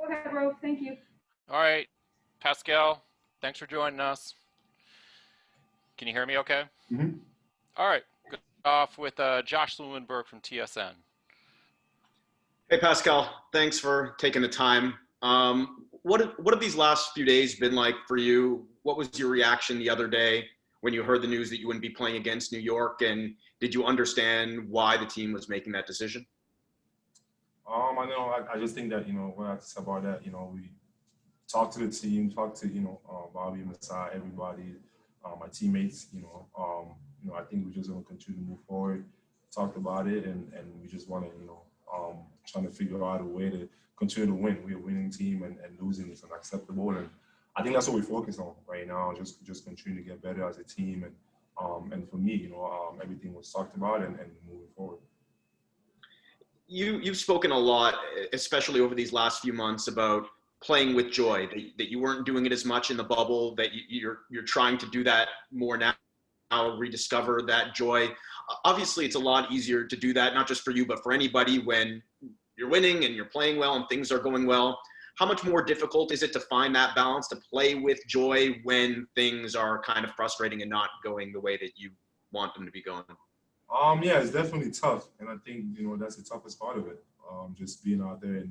Go ahead, Rose. Thank you. All right, Pascal, thanks for joining us. Can you hear me okay? Mm-hmm. All right, good off with Josh Lewinberg from TSN. Hey, Pascal, thanks for taking the time. What have these last few days been like for you? What was your reaction the other day when you heard the news that you wouldn't be playing against New York? And did you understand why the team was making that decision? I know. I just think that, when I say about that, we talked to the team, talked to, Bobby, Masai, everybody, my teammates, I think we're just going to continue to move forward, talked about it, and we just want to, trying to figure out a way to continue to win. We're a winning team, and losing is unacceptable. And I think that's what we focus on right now, just continue to get better as a team. And for me, everything was talked about and moving forward. You've spoken a lot, especially over these last few months, about playing with joy, that you weren't doing it as much in the bubble, that you're trying to do that more now, rediscover that joy. Obviously, it's a lot easier to do that, not just for you, but for anybody when you're winning and you're playing well and things are going well. How much more difficult is it to find that balance, to play with joy when things are kind of frustrating and not going the way that you want them to be going? Yeah, it's definitely tough. And I think, that's the toughest part of it. Just being out there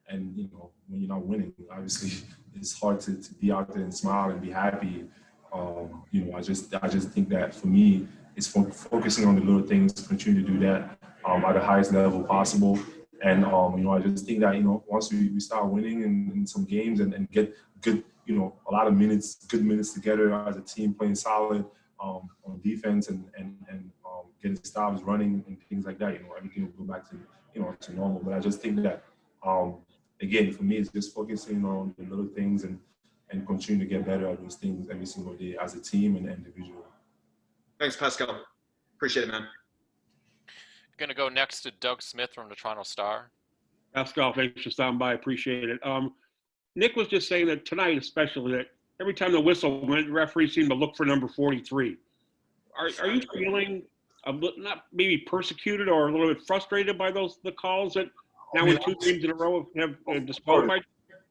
and when you're not winning, obviously it's hard to be out there and smile and be happy. I just think that for me, it's focusing on the little things, continue to do that at the highest level possible. And, I just think that, once we start winning in some games and get good, a lot of good minutes together as a team playing solid on defense and getting stops, running and things like that, everything will go back to, to normal. But I just think that, again, for me, it's just focusing on the little things and continue to get better at those things every single day as a team and individually. Thanks, Pascal. Appreciate it, man. Going to go next to Doug Smith from the Toronto Star. Pascal, thanks for stopping by. Appreciate it. Nick was just saying that tonight, especially, that every time the whistle went, the referee seemed to look for number 43. Are you feeling not maybe persecuted or a little bit frustrated by the calls that now in 2 games in a row have disqualified?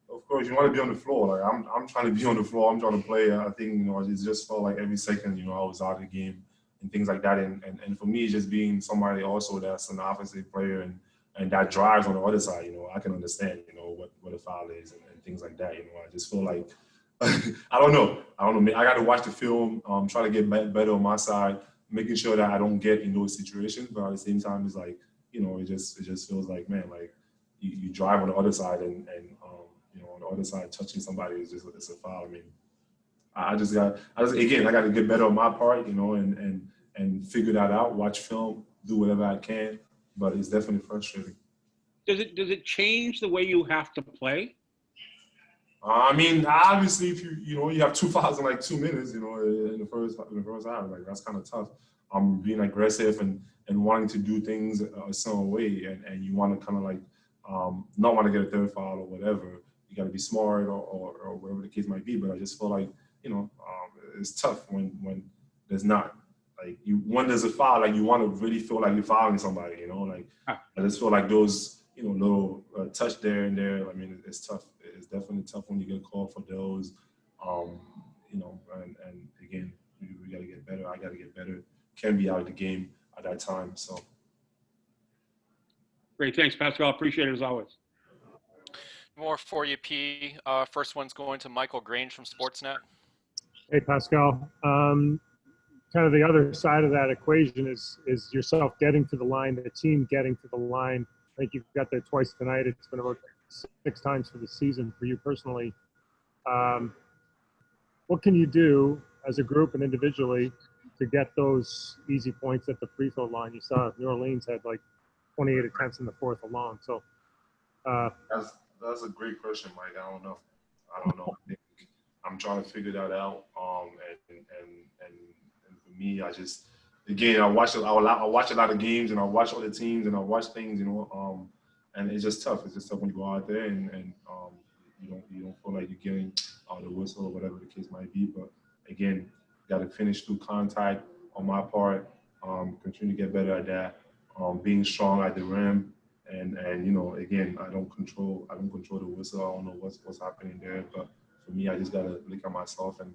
Of course, you want to be on the floor. Like I'm trying to be on the floor. I'm trying to play. I think it just felt like every second I was out of the game and things like that. And for me, just being somebody also that's an offensive player and that drives on the other side. I can understand what a foul is and things like that. I just feel like I don't know. I got to watch the film. Try to get better on my side, making sure that I don't get in those situations. But at the same time, it's like it just feels like, man, like you drive on the other side and on the other side touching somebody it's a foul. I mean, I got to get better on my part, and figure that out. Watch film, do whatever I can. But it's definitely frustrating. Does it change the way you have to play? I mean, obviously, if you have 2 fouls in like 2 minutes, in the first half, like that's kind of tough. I'm being aggressive and wanting to do things a certain way, and you want to kind of like not want to get a 3rd foul or whatever. You got to be smart or whatever the case might be. But I just feel like it's tough when there's not. Like when there's a foul, like you want to really feel like you're fouling somebody. Like I just feel like those little touch there and there. I mean, it's tough. It's definitely tough when you get called for those. And again, we got to get better. I got to get better. Can't be out of the game at that time. So. Great, thanks, Pascal. Appreciate it as always. More for you, P. First one's going to Michael Grange from Sportsnet. Hey, Pascal. Kind of the other side of that equation is yourself getting to the line, the team getting to the line. I think you've got there twice tonight. It's been about 6 times for the season for you personally. What can you do as a group and individually to get those easy points at the free throw line? You saw New Orleans had like 28 attempts in the 4th alone. So that's a great question, Mike. I don't know. I think I'm trying to figure that out. And for me, I just, again, I watch a lot of games and I watch other teams and I watch things, and it's just tough. It's just tough when you go out there and you don't feel like you're getting the whistle or whatever the case might be. But again, got to finish through contact on my part. Continue to get better at that. Being strong at the rim, And you know, again, I don't control the whistle. I don't know what's happening there. But for me, I just gotta look at myself and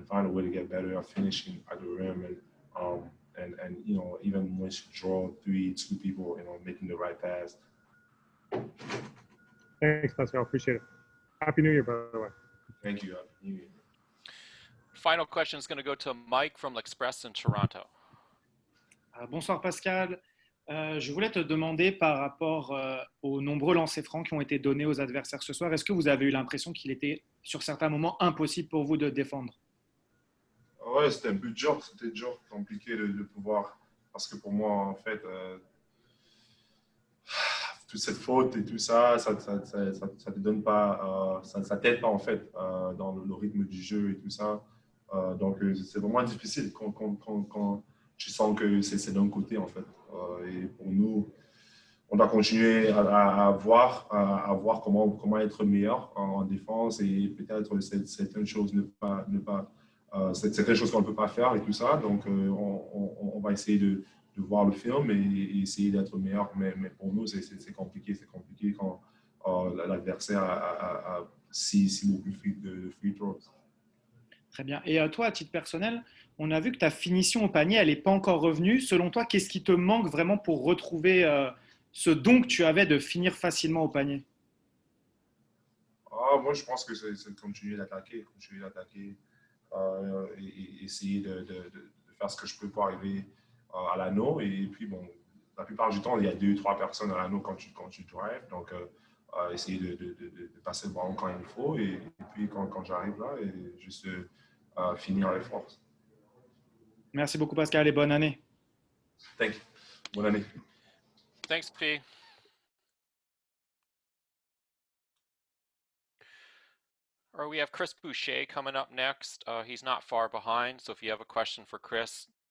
find a way to get better at finishing at the rim um and you know, even when she draw two people, you know, making the right pass. Thanks, Pascal. Appreciate it. Happy New Year, by the way. Thank you. Final question is going to go to Mike from L'Express in Toronto. Bonsoir Pascal. Je voulais te demander par rapport aux nombreux lancers francs qui ont été donnés aux adversaires ce soir, est-ce que vous avez eu l'impression qu'il était sur certains moments impossible pour vous de défendre? Ouais, c'était un peu dur, compliqué de pouvoir, parce que pour moi, en fait, toute cette faute et tout ça, ça te donne pas, ça t'aide pas en fait dans le rythme du jeu et tout ça. Donc c'est vraiment difficile quand tu sens que c'est d'un côté en fait. Et pour nous, on doit continuer à voir comment être meilleur en défense et peut-être certaines choses certaines choses qu'on ne peut pas faire et tout ça. Donc on va essayer de voir le film et essayer d'être meilleur. Mais pour nous, c'est compliqué. C'est compliqué quand l'adversaire a si beaucoup de free throws. Très bien. Et toi, à titre personnel, on a vu que ta finition au panier, elle n'est pas encore revenue. Selon toi, qu'est-ce qui te manque vraiment pour retrouver ce don que tu avais de finir facilement au panier? Moi, je pense que c'est de continuer d'attaquer et essayer de faire ce que je peux pour arriver à l'anneau. Et puis, bon, la plupart du temps, il y a 2-3 personnes à l'anneau quand tu drives. Donc, essayer de passer le ballon quand il faut. Et puis, quand j'arrive là, et juste finir avec force. Merci beaucoup, Pascal, et bonne année. Thank you. Bonne année. Thanks, P. All right, we have Chris Boucher coming up next. He's not far behind, so if you have a question for Chris,